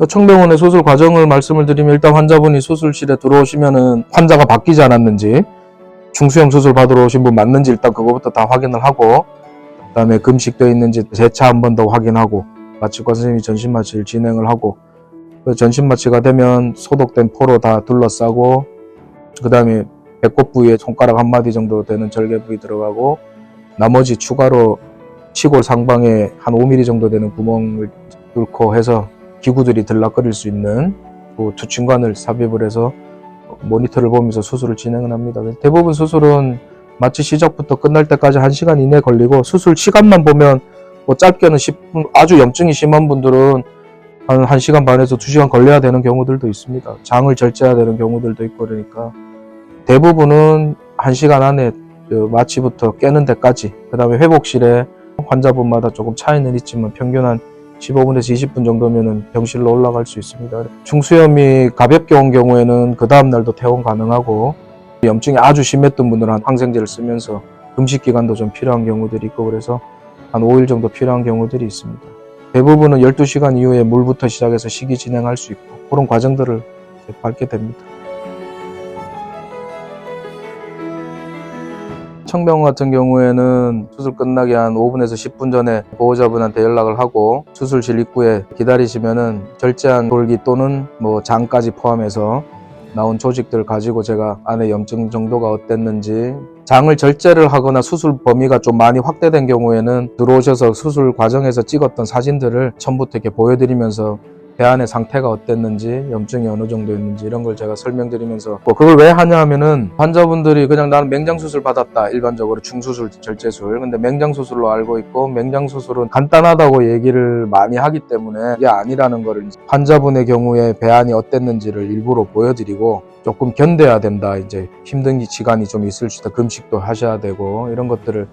청병원의 수술 과정을 말씀을 드리면 일단 환자분이 수술실에 들어오시면은 환자가 바뀌지 않았는지 중수염 수술 받으러 오신 분 맞는지 일단 그거부터 다 확인을 하고 그다음에 금식되어 있는지 재차 한 번 더 확인하고 마취과 선생님이 전신 마취를 진행을 하고 전신 마취가 되면 소독된 포로 다 둘러싸고 그다음에 배꼽 부위에 손가락 한 마디 정도 되는 절개 부위 들어가고 나머지 추가로 치골 상방에 한 5mm 정도 되는 구멍을 뚫고 해서 기구들이 들락거릴 수 있는 그 투친관을 삽입을 해서 모니터를 보면서 수술을 진행을 합니다. 대부분 수술은 마취 시작부터 끝날 때까지 1시간 이내 걸리고 수술 시간만 보면 뭐 짧게는 10분, 아주 염증이 심한 분들은 한 1시간 반에서 2시간 걸려야 되는 경우들도 있습니다. 장을 절제해야 되는 경우들도 있고 그러니까 대부분은 1시간 안에 마취부터 깨는 데까지 그 다음에 회복실에 환자분마다 조금 차이는 있지만 평균 한 15분에서 20분 정도면은 병실로 올라갈 수 있습니다. 중수염이 가볍게 온 경우에는 그 다음날도 퇴원 가능하고 염증이 아주 심했던 분들은 항생제를 쓰면서 금식 기간도 좀 필요한 경우들이 있고 그래서 한 5일 정도 필요한 경우들이 있습니다. 대부분은 12시간 이후에 물부터 시작해서 식이 진행할 수 있고 그런 과정들을 밟게 됩니다. 청병원 같은 경우에는 수술 끝나기 한 5분에서 10분 전에 보호자분한테 연락을 하고 수술실 입구에 기다리시면은 절제한 돌기 또는 뭐 장까지 포함해서 나온 조직들 가지고 제가 안에 염증 정도가 어땠는지 장을 절제를 하거나 수술 범위가 좀 많이 확대된 경우에는 들어오셔서 수술 과정에서 찍었던 사진들을 처음부터 이렇게 보여드리면서 배 안의 상태가 어땠는지 염증이 어느 정도였는지 이런 걸 제가 설명드리면서 그걸 왜 하냐 하면은 환자분들이 그냥 나는 맹장수술 받았다 일반적으로 중수술 절제술 근데 맹장수술로 알고 있고 맹장수술은 간단하다고 얘기를 많이 하기 때문에 이게 아니라는 거를 환자분의 경우에 배 안이 어땠는지를 일부러 보여드리고 조금 견뎌야 된다 이제 힘든 시간이 좀 있을 수 있다 금식도 하셔야 되고 이런 것들을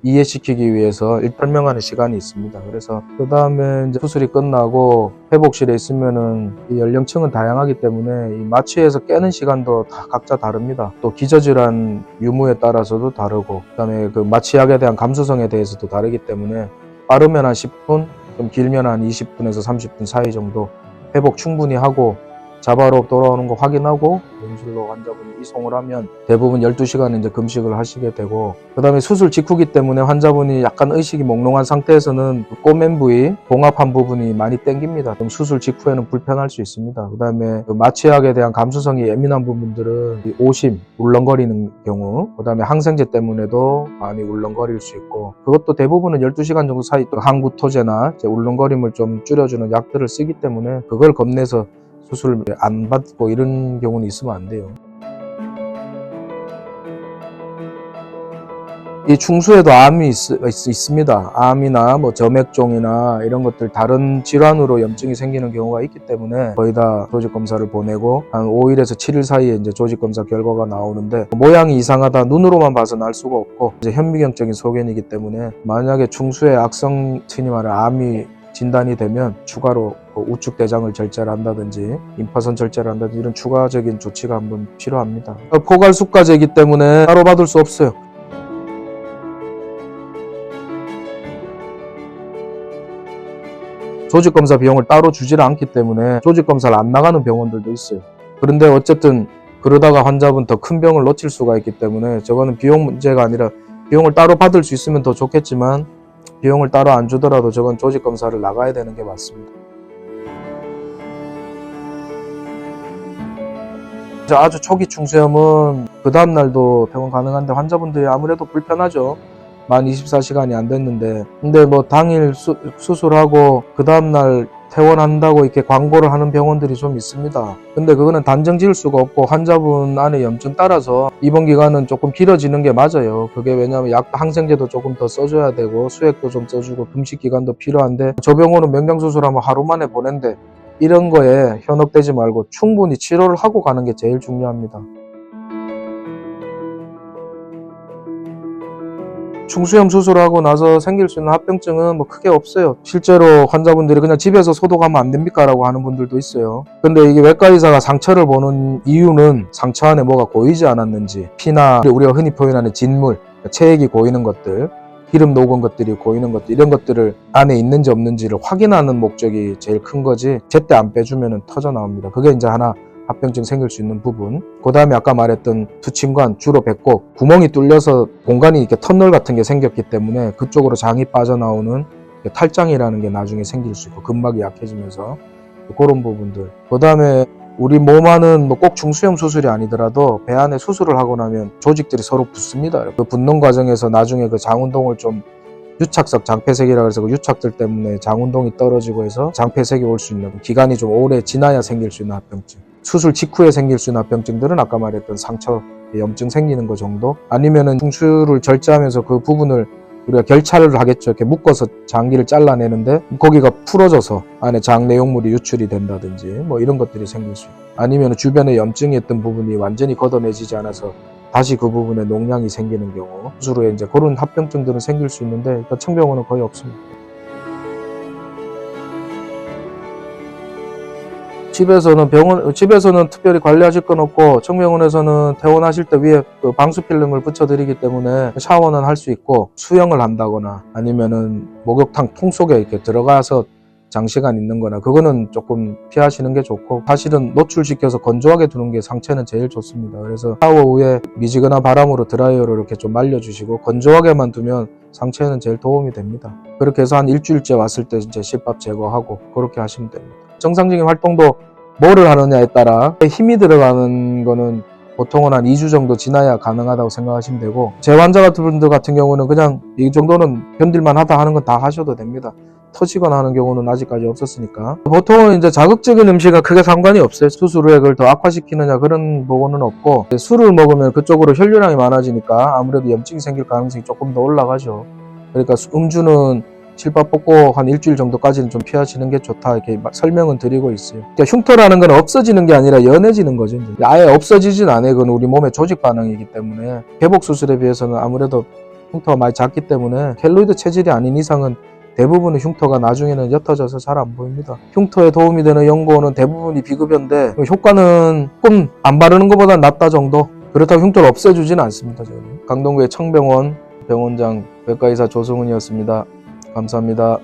이해시키기 위해서 설명하는 시간이 있습니다. 그래서 그 다음에 이제 수술이 끝나고 회복실에 있으면은 이 연령층은 다양하기 때문에 이 마취에서 깨는 시간도 다 각자 다릅니다. 또 기저질환 유무에 따라서도 다르고 그다음에 그 마취약에 대한 감수성에 대해서도 다르기 때문에 빠르면 한 10분, 좀 길면 한 20분에서 30분 사이 정도 회복 충분히 하고 자바로 돌아오는 거 확인하고 병실로 환자분이 이송을 하면 대부분 12시간 이제 금식을 하시게 되고 그 다음에 수술 직후기 때문에 환자분이 약간 의식이 몽롱한 상태에서는 꼬맨 부위, 봉합한 부분이 많이 땡깁니다. 그럼 수술 직후에는 불편할 수 있습니다. 그 다음에 마취약에 대한 감수성이 예민한 부분들은 오심, 울렁거리는 경우 그 다음에 항생제 때문에도 많이 울렁거릴 수 있고 그것도 대부분은 12시간 정도 사이 또 항구토제나 울렁거림을 좀 줄여주는 약들을 쓰기 때문에 그걸 겁내서 수술을 안 받고 이런 경우는 있으면 안 돼요. 이 충수에도 암이 있습니다. 암이나 뭐 점액종이나 이런 것들 다른 질환으로 염증이 생기는 경우가 있기 때문에 거의 다 조직검사를 보내고 한 5일에서 7일 사이에 이제 조직검사 결과가 나오는데 모양이 이상하다 눈으로만 봐서는 알 수가 없고 이제 현미경적인 소견이기 때문에 만약에 충수에 악성 흔히 말하는 암이 진단이 되면 추가로 우측 대장을 절제를 한다든지 임파선 절제를 한다든지 이런 추가적인 조치가 한번 필요합니다. 포괄숙가제이기 때문에 따로 받을 수 없어요. 조직검사 비용을 따로 주지를 않기 때문에 조직검사를 안 나가는 병원들도 있어요. 그런데 어쨌든 그러다가 환자분 더 큰 병을 놓칠 수가 있기 때문에 저거는 비용 문제가 아니라 비용을 따로 받을 수 있으면 더 좋겠지만 비용을 따로 안 주더라도 저건 조직검사를 나가야 되는 게 맞습니다. 아주 초기 충수염은 그 다음날도 퇴원 가능한데 환자분들이 아무래도 불편하죠. 만 24시간이 안 됐는데 근데 뭐 당일 수술하고 그 다음날 퇴원한다고 이렇게 광고를 하는 병원들이 좀 있습니다. 근데 그거는 단정 지을 수가 없고 환자분 안에 염증 따라서 입원 기간은 조금 길어지는 게 맞아요. 그게 왜냐하면 항생제도 조금 더 써줘야 되고 수액도 좀 써주고 금식 기간도 필요한데 저 병원은 맹장수술하면 하루 만에 보낸대. 이런 거에 현혹되지 말고 충분히 치료를 하고 가는 게 제일 중요합니다. 충수염 수술하고 나서 생길 수 있는 합병증은 뭐 크게 없어요. 실제로 환자분들이 그냥 집에서 소독하면 안 됩니까? 라고 하는 분들도 있어요. 근데 이게 외과의사가 상처를 보는 이유는 상처 안에 뭐가 고이지 않았는지 피나 우리가 흔히 표현하는 진물, 체액이 고이는 것들 기름 녹은 것들이 고이는 것들 이런 것들을 안에 있는지 없는지를 확인하는 목적이 제일 큰 거지 제때 안 빼주면 터져 나옵니다. 그게 이제 하나 합병증 생길 수 있는 부분. 그 다음에 아까 말했던 두침관, 주로 배꼽, 구멍이 뚫려서 공간이 이렇게 터널 같은 게 생겼기 때문에 그쪽으로 장이 빠져나오는 탈장이라는 게 나중에 생길 수 있고 근막이 약해지면서 그런 부분들. 그 다음에 우리 몸 안은 뭐 꼭 중수형 수술이 아니더라도 배 안에 수술을 하고 나면 조직들이 서로 붙습니다. 그 붙는 과정에서 나중에 그 장운동을 좀 유착성 장폐색이라고 해서 그 유착들 때문에 장운동이 떨어지고 해서 장폐색이 올 수 있는 기간이 좀 오래 지나야 생길 수 있는 합병증. 수술 직후에 생길 수 있는 합병증들은 아까 말했던 상처, 염증 생기는 것 정도 아니면은 중수를 절제하면서 그 부분을 우리가 결찰을 하겠죠. 이렇게 묶어서 장기를 잘라내는데 거기가 풀어져서 안에 장 내용물이 유출이 된다든지 뭐 이런 것들이 생길 수 있고 아니면 주변에 염증이 있던 부분이 완전히 걷어내지지 않아서 다시 그 부분에 농양이 생기는 경우 수술 후에 이제 그런 합병증들은 생길 수 있는데 청병원은 거의 없습니다. 집에서는 특별히 관리하실 건 없고 청병원에서는 퇴원하실 때 위에 그 방수 필름을 붙여드리기 때문에 샤워는 할 수 있고 수영을 한다거나 아니면은 목욕탕 통 속에 이렇게 들어가서 장시간 있는 거나 그거는 조금 피하시는 게 좋고 사실은 노출시켜서 건조하게 두는 게 상체는 제일 좋습니다. 그래서 샤워 후에 미지근한 바람으로 드라이어로 이렇게 좀 말려주시고 건조하게만 두면 상체는 제일 도움이 됩니다. 그렇게 해서 한 일주일째 왔을 때 이제 실밥 제거하고 그렇게 하시면 됩니다. 정상적인 활동도 뭐를 하느냐에 따라 힘이 들어가는 거는 보통은 한 2주 정도 지나야 가능하다고 생각하시면 되고 제 환자 같은 분들 같은 경우는 그냥 이 정도는 견딜만 하다 하는 건 다 하셔도 됩니다. 터지거나 하는 경우는 아직까지 없었으니까 보통은 이제 자극적인 음식은 크게 상관이 없어요. 수술 후에 그걸 더 악화시키느냐 그런 부분은 없고 술을 먹으면 그쪽으로 혈류량이 많아지니까 아무래도 염증이 생길 가능성이 조금 더 올라가죠. 그러니까 음주는 실밥 뽑고 한 일주일 정도까지는 좀 피하시는 게 좋다 이렇게 설명은 드리고 있어요. 그러니까 흉터라는 건 없어지는 게 아니라 연해지는 거죠. 아예 없어지진 않아요. 그건 우리 몸의 조직 반응이기 때문에 회복 수술에 비해서는 아무래도 흉터가 많이 작기 때문에 켈로이드 체질이 아닌 이상은 대부분의 흉터가 나중에는 옅어져서 잘 안 보입니다. 흉터에 도움이 되는 연고는 대부분이 비급여인데 효과는 조금 안 바르는 것보다 낫다 정도. 그렇다고 흉터를 없애주지는 않습니다. 저는. 강동구의 청병원 병원장 외과의사 조성훈이었습니다. 감사합니다.